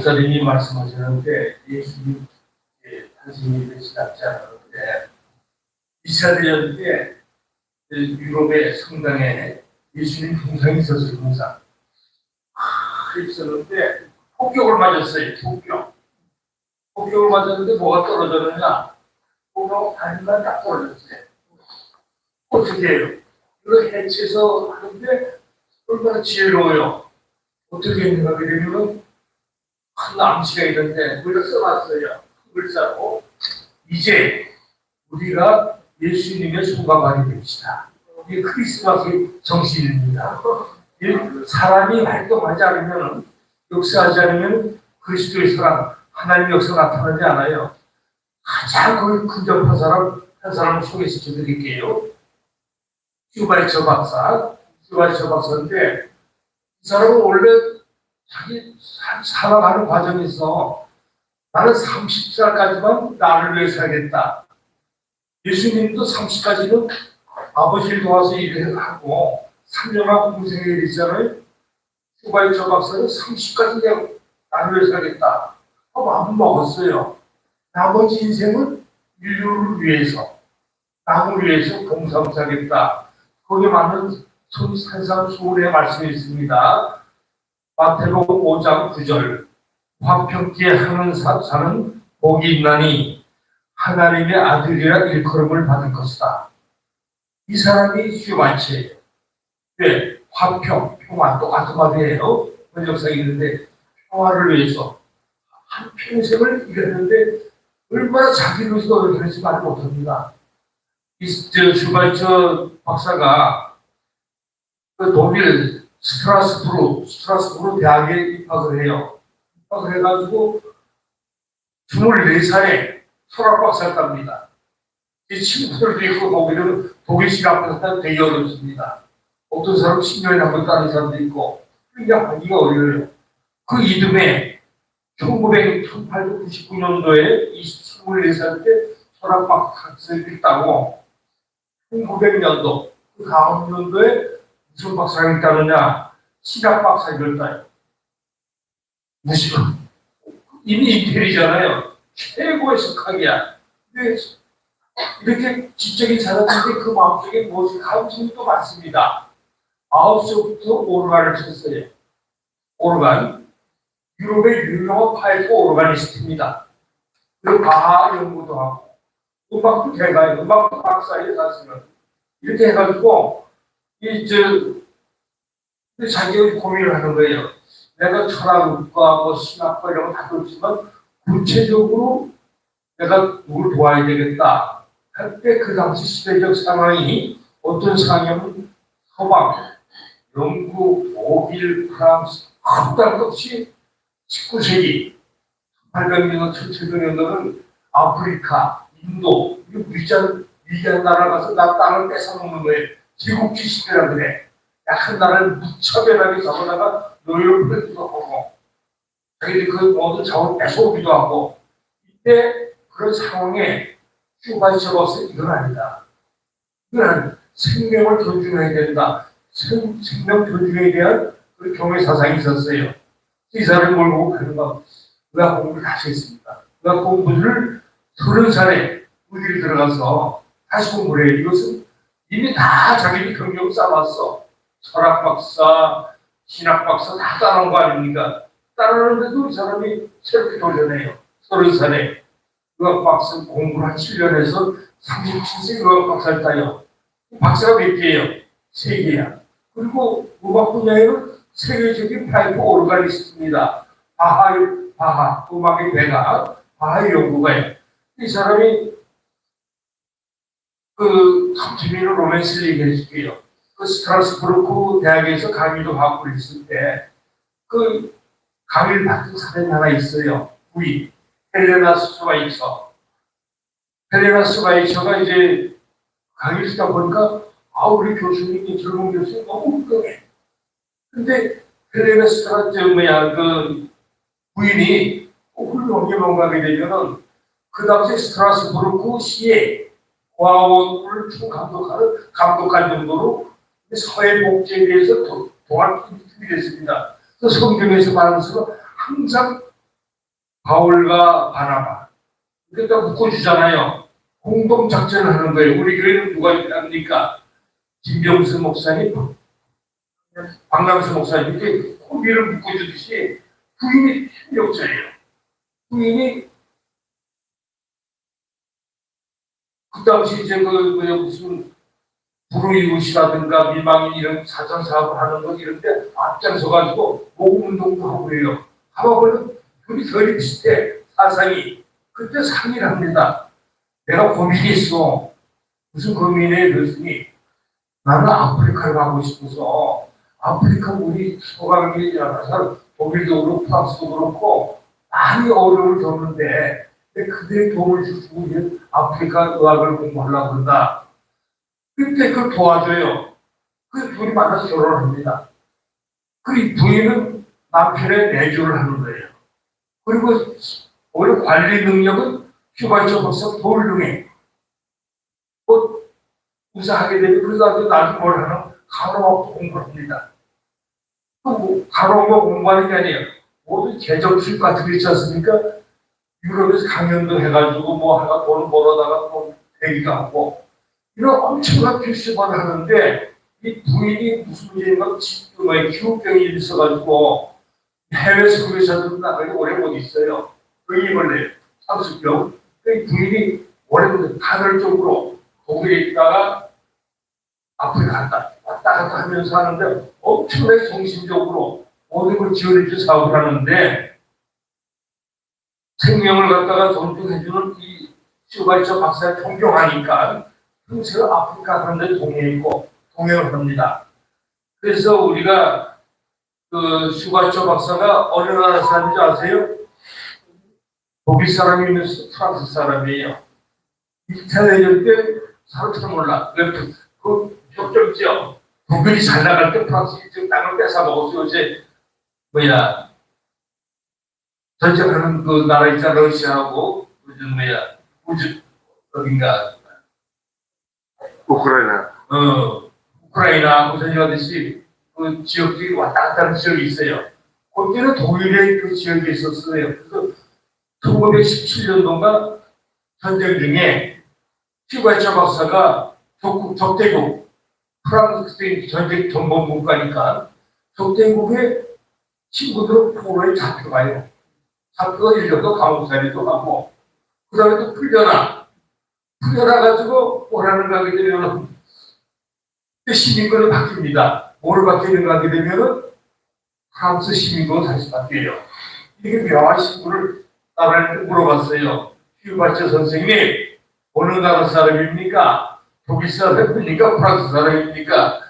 목사님이 말씀하시는데 예수님 탄생이 되지 않지 않았는데 2차 대전 때 유럽의 성당에 예수님 동상이 있었어요. 동상 있었는데 폭격을 맞았어요. 폭격을 맞았는데 뭐가 떨어졌느냐, 폭격 반만 딱 떨어졌어요. 어떻게 해요? 이걸 해체해서 하는데 얼마나 지혜로워요. 어떻게 했는가 그러면 큰 암시가 있는데 우리가 써놨어요. 글자로 이제 우리가 예수님의 소가만이 됩시다. 이게 크리스마스의 정신입니다. 사람이 활동하지 않으면, 역사하지 않으면 그리스도의 사랑, 하나님의 역사 나타나지 않아요. 가장 근접한 사람 한 사람을 소개시켜 드릴게요. 슈바이처 박사인데 이 사람은 원래 자기 살아가는 과정에서 나는 30살까지만 나를 위해 살겠다. 예수님도 30까지는 아버지를 도와서 일을 하고 3년하고 공생을 했잖아요. 슈바이처 박사는 30까지 내가 나를 위해 살겠다 하고 마음 먹었어요. 나머지 인생은 인류를 위해서, 남을 위해서 봉사하고 살겠다. 거기에 맞는 산상수훈의 말씀이 있습니다. 마태복음 5장 9절 화평케 하는 자는 복이 있나니 하나님의 아들이라 일컬음을 받을 것이다. 이 사람이 슈바이처예요. 왜? 화평, 평화 똑같은 말이에요. 번역상이 있는데 평화를 위해서 한 평생을 일했는데 얼마나 자기를 위해서 노력했는지 말 못합니다. 슈바이처 박사가 그 독일 스트라스부르 대학에 입학을 해요. 입학을 해가지고 24살에 철학 박사를 땁니다. 이 친구들도 있고 독일은 독일 실학부터 되게 어렵습니다. 어떤 사람은 10년에 한 번 따는 사람도 있고 그러니까 하기가 어려워요. 그 이듬해 1899년도에 24살 때 철학 박사를 따고 1900년도 그 다음 년도에 무슨 박사를 따느냐, 신학 박사를 따요. 무슨 이미 인텔이잖아요. 최고의 석학이야. 근데 이렇게 지적인 자랐는데 그 마음속에 무엇이 감성이 또 많습니다. 9살부터 오르간을 쳤어요. 오르간, 유럽의 유명한 파이프 오르가니스트입니다. 그리고 바하 연구도 하고 음악도 대가요. 음악도 박사예요. 사실은 이렇게 해가지고 자기가 고민을 하는 거예요. 내가 철학과 신학과 이런 거 다 그렇지만 구체적으로 내가 누굴 도와야 되겠다 할 때 그 당시 시대적 상황이 어떤 상황이냐면 서방, 영국, 독일, 프랑스 아무도 없이 19세기 1800년도, 1700년도는 아프리카, 인도, 위대한 나라 가서 나 땅을 뺏어먹는 거예요. 제국주의 시대라 그래. 약한 나라를 무차별하게 잡아다가 노예로 풀기도 하고 자기들이 그 모든 자원을 뺏어오기도 하고 이때 그런 상황에 슈바이처 박사 이건 아니다. 이건 생명을 존중해야 된다. 생명 존중에 대한 그 경외 사상이 있었어요. 이 사람을 몰고 가는가 의학 공부를 다시 했습니다. 의학 공부를 30살에 의대에 들어가서 다시 공부를 해요. 이것은 이미 다 자기들이 경력을 쌓아왔어. 철학 박사, 신학 박사 다 따라온 거 아닙니까? 따라오는데도 이 사람이 새롭게 도전해요. 30살에 의학 박사 공부를 한 7년 해서 37세 의학 박사를 따요. 박사가 몇 개예요? 3개야. 그리고 음악 분야에는 세계적인 파이프 오르가니스트입니다. 바하, 음악의 배가, 바하의 연구가요. 이 사람이 참 재미있는 로맨스를 얘기해 줄게요. 그 스트라스부르크 대학에서 강의도 하고 있을 때, 그 강의를 받은 사람이 하나 있어요. 부인, 헬레나 슈바이처. 헬레나 슈바이처가 이제 강의를 듣다 보니까, 우리 교수님이, 젊은 교수님 너무 훌륭해. 근데 헬레나 슈바이처, 그 부인이 훌륭하게 뭔가게 되면은, 그 당시 스트라스부르크 시에 과학원을 감독할 정도로 사회복지에 대해서 도와주기 됐습니다. 성경에서 말하면서 항상 바울과 바나바. 그러니까 묶어주잖아요. 공동작전을 하는 거예요. 우리 교회는 누가 합니까? 김병수 목사님, 박남수 목사님, 이렇게 코비를 묶어주듯이 부인이 협력자예요. 부인이 그 당시 이제 무슨 불우이웃이라든가 미망인 이런 사전 사업을 하는 것 이런데 앞장서가지고 모금 운동도 하고 그래요. 하고는 둘이 거의 비슷해 사상이. 그때 상의를 합니다. 내가 고민이 있어. 무슨 고민에 그랬더니 나는 아프리카를 가고 싶어서 아프리카 우리 소강이 나가서 독일도 그렇고 프랑스도 그렇고 많이 어려움을 겪는데 그들의 도움을 주고 아프리카 의학을 공부하려고 한다. 그때 그걸 도와줘요. 그 둘이 만나서 결혼합니다. 그 부인은 남편의 내조를 하는 거예요. 그리고 오히려 관리 능력은 슈바이처 박사 더 훌륭해. 우사하게 되면 그래서 나중에 뭘 하는 간호학도 공부를 합니다. 또 간호학만 공부하는 게 아니에요. 모든 개정술 같은 게 있지 않습니까? 유럽에서 강연도 해가지고 뭐 하나 돈 벌어다가 또 대기도 하고 이런 엄청난 필수반을 하는데 이 부인이 무슨 문제인가 기후병이 있어가지고 해외에서 그 의사들은 나가기 오래 못 있어요. 의입원래 상수병. 그 부인이 오래 간헐적으로 독일에 있다가 아프리카 갔다 왔다 갔다 하면서 하는데 엄청나게 정신적으로 모든 걸 지원해주는 사업을 하는데 생명을 갖다가 존중해주는 이 슈바이처 박사를 존경하니까 평생 아프리카 사람들이 동행을 합니다. 그래서 우리가 그 슈바이처 박사가 어느 나라 사람인지 아세요? 독일 사람이면서 프랑스 사람이에요. 이탈리아 때 사람들 몰라. 그 협정지요. 독일이 잘 나갈 때 프랑스 지금 땅을 뺏어 먹었어요. 이제 전쟁하는 그 나라 있잖아. 러시아하고 요즘 우주 어딘가 우크라이나하고 전쟁하듯이 그 지역들이 왔다 갔다 하는 지역이 있어요. 그때는 독일의 그 지역에 있었어요. 그래서 1917년도인가 전쟁 중에 슈바이처 박사가 적대국 프랑스 전쟁 전범국가니까 적대국의 친구들은 포로에 잡혀가요. 잡혀가 1년도 감옥살이도 하고 그 다음에 또 풀려나가지고 오라는 가게 되면 시민권이 바뀝니다. 뭐를 바뀌는가 하게 되면은 프랑스 시민권으로 다시 바뀌어요. 이게 묘한 신분을 나라한테 물어봤어요. 슈바이처 선생님 어느 나라 사람입니까? 독일 사람입니까? 프랑스 사람입니까?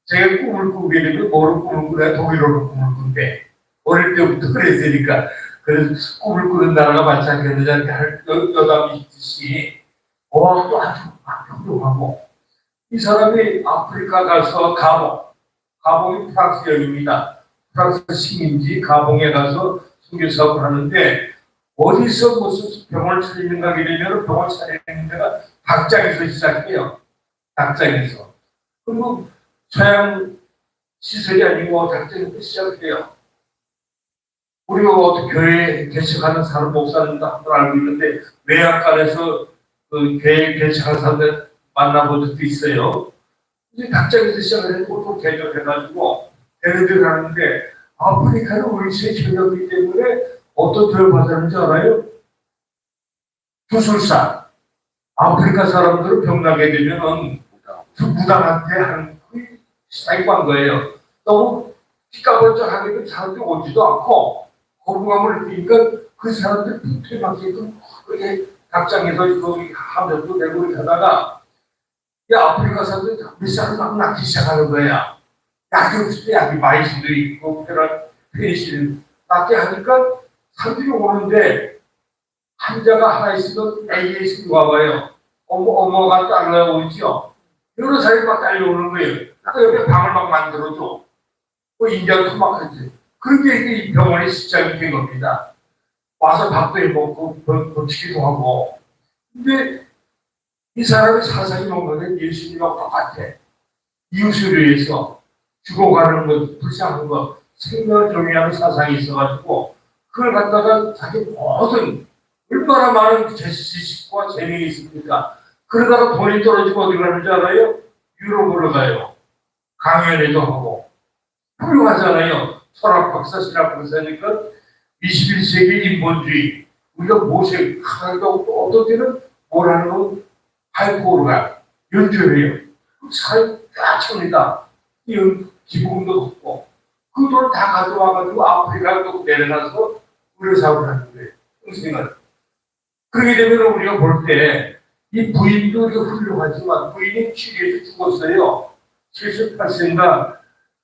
제가 꿈을 꾸게 되면 뭐를 꿈을 꾸냐? 독일어로 꿈을 꾼대. 어릴 때부터 그랬으니까. 그래서 꿈을 꾸는 나라가 많지 않겠느냐 이렇게 할 여담이 있듯이 어학도 아주 훌륭하고 이 사람이 아프리카 가서 가봉이 프랑스 여입니다. 프랑스 식민지 가봉에 가서 선교 사업을 하는데 어디서 무슨 병원을 차리는가 하면 병원 차리는 데가 닭장에서 시작해요. 닭장에서. 그럼 서양 시설이 아니고 닭장에서 시작해요. 우리가 어떤 교회 개척하는 사람 목사님도 한번 알고 있는데 외양간에서 그 교회 개척하는 사람들 만나본 적도 있어요. 이제 닭장에서 시작을 해서 보통 개척해가지고 대회를 하는데 아프리카는 우리 세계적이기 때문에 어떤 대우를 받았는지 알아요? 주술사. 아프리카 사람들은 병나게 되면은 무당한테 하는 스타일과 한 거예요. 너무 피까번쩍하게 되면 사람들이 오지도 않고 거부감을 느끼니까 그 사람들 빈투에 맞게끔 그게 닭장에서 거기 하면도 내고 이렇게 하다가 이 아프리카 사람들이 몇 사람 막 낳기 시작하는 거야. 약이 없을 때 약이 마이신도 있고 페니실린 낳게 하니까 사람들이 오는데 환자가 하나 있으면 AS가 와봐요. 어머가 딸려오죠. 여러 사람이 막 딸려오는 거예요. 그 옆에 방을 막 만들어줘. 그 인자도 토막하지. 그렇게 이 병원이 시작이 된 겁니다. 와서 밥도 해먹고 버치기도 하고. 근데 이 사람의 사상이 뭔가는 예수님하고 똑같아. 이웃을 위해서 죽어가는 것, 불쌍한 것, 생명을 정의하는 사상이 있어가지고 그 그걸 갖다가 자기 모든 얼마나 많은 지식과 재능이 있습니까? 그러다가 돈이 떨어지고 어디 가는 줄 알아요? 유럽으로 가요. 강연회도 하고. 훌륭하잖아요. 철학 박사, 신학 박사니까 21세기 인본주의. 우리가 모색 하나도 어떤 때는 뭘 하는 건 하이코르가 연주해요. 사람이 쫙 찹니다. 기부금도 없고. 그 돈을 다 가져와가지고 아프리카로 내려가서 의료사업을 하는 거예요. 평생을. 그렇게 되면 우리가 볼 때 이 부인도 훌륭하지만 부인이 취리에서 죽었어요. 78세인가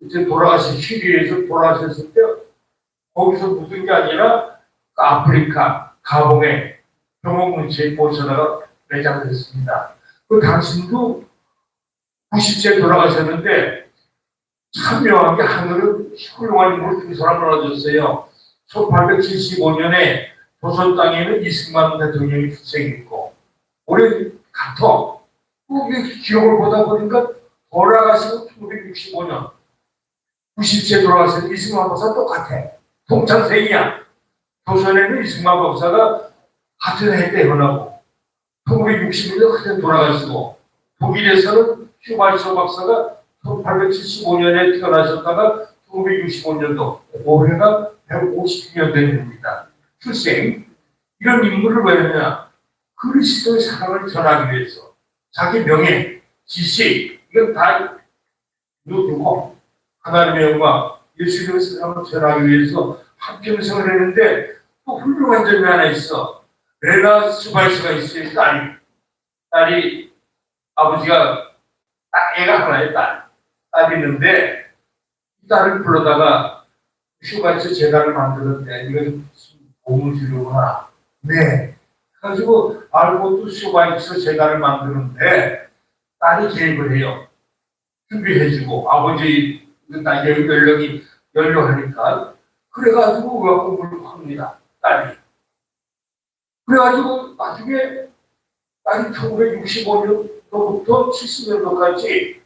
이제 돌아가신 취리에서 돌아가셨을 때 거기서 묻은 게 아니라 그 아프리카 가봉에 병원 근처에 모셔다가 매장을 했습니다. 그 당신도 90세 돌아가셨는데 참여한 게 하늘은 훌륭한 인물 두 사람을 얻었어요. 1875년에 조선 땅에는 이승만 대통령이 출생했고 올해 같어. 이 기록을 보다 보니까 돌아가시고 1965년 90세 돌아가신 이승만 박사 똑같아. 동창생이야. 조선에는 이승만 박사가 같은 해 때 태어나고 1960년에 같은 돌아가시고 독일에서는 슈바이처 박사가 1875년에 태어나셨다가 1965년도 올해가 150년 된 해입니다. 출생. 이런 인물을 왜 했냐? 그리스도의 사랑을 전하기 위해서 자기 명예, 지식 이건 다 누구고 하나님의 영광, 예수님의 사랑을 전하기 위해서 한평생을 했는데 또 훌륭한 점이 하나 있어. 레나 스바이스가 있어요. 딸이 아버지가 애가 하나의 딸이 있는데 이 딸을 불러다가 슈바이스 재단을 만들었는데 이건 도움을 주려구나. 네. 그래가지고 알고 또 슈바이스 재단을 만드는데 딸이 개입을 해요. 준비해주고 아버지 연령이 연료하니까 그래가지고 의학 공부를 합니다. 딸이. 그래가지고 나중에 딸이 1965년도부터 70년도까지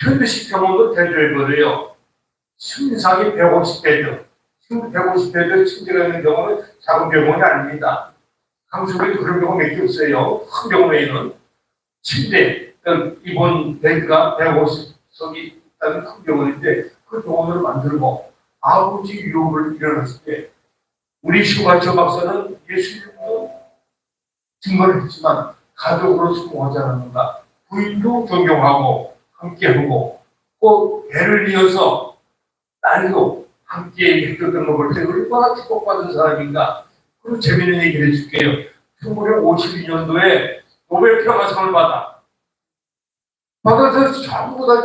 현대식 병원도 대조해버려요. 순상이 150베드. 지금 150베드 침대가 있는 병원은 작은 병원이 아닙니다. 강서구에도 그런 병원 몇 개 없어요. 큰 병원에는 침대, 입원 베드가 150석이 있다는 큰 병원인데 그 병원을 만들고 아버지 유혹을 일어났을 때 우리 슈바이처 박사는 예수님도 증거를 했지만 가족으로 수고하지 않았는가. 부인도 존경하고 함께하고 또 애를 이어서 딸도 함께 했던 걸 볼 때 얼마나 축복받은 사람인가. 그리고 재미있는 얘기를 해줄게요. 1952년도에 노벨 평화상을 받아서 전부 다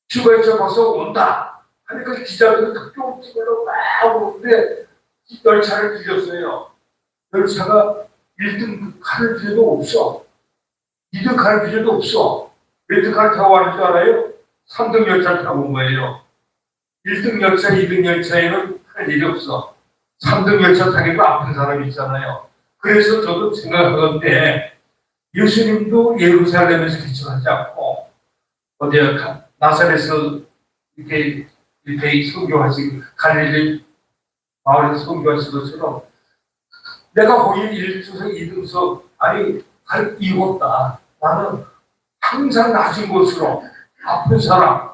슈바이처 박사가 온다 하니까 기자들이 특종 찍으려고 막 오는데 열차를 뒤졌어요. 열차가 1등 칼을 필요도 없어. 2등 칼을 필요도 없어. 몇 등 칼을 타고 가는 줄 알아요? 3등 열차를 타고 온 거예요. 1등 열차, 2등 열차에는 할 일이 없어. 3등 열차 타기도 아픈 사람이 있잖아요. 그래서 저도 생각하건데 예수님도 예루살렘에서 기초하지 않고 어디 나사렛에서 이렇게 선교하시고 갈릴리 마을에서 선교하신 것처럼 내가 거기 1등석, 2등석 아니 갈 이유가 없다. 나는 항상 낮은 곳으로 아픈 사람,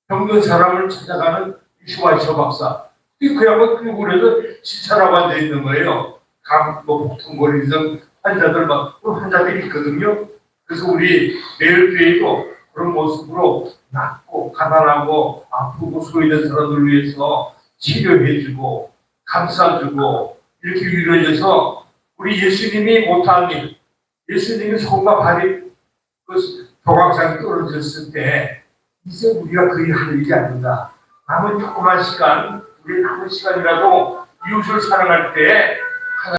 병든 사람을 찾아가는 슈바이처 박사. 그야말로 그곳에서 시차라고 앉아 있는 거예요. 복통거리는 환자들이 있거든요. 그래서 우리 매일교회도 그런 모습으로 낮고 가난하고 아프고 소외된 사람들을 위해서 치료해주고 감싸주고 이렇게 이루어져서 우리 예수님이 못한 일, 예수님이 손과 발이 그 조각상이 떨어졌을 때 이제 우리가 그리 할 일이 아닌가. 남은 조그만 시간, 우리 남은 시간이라도 이웃을 사랑할 때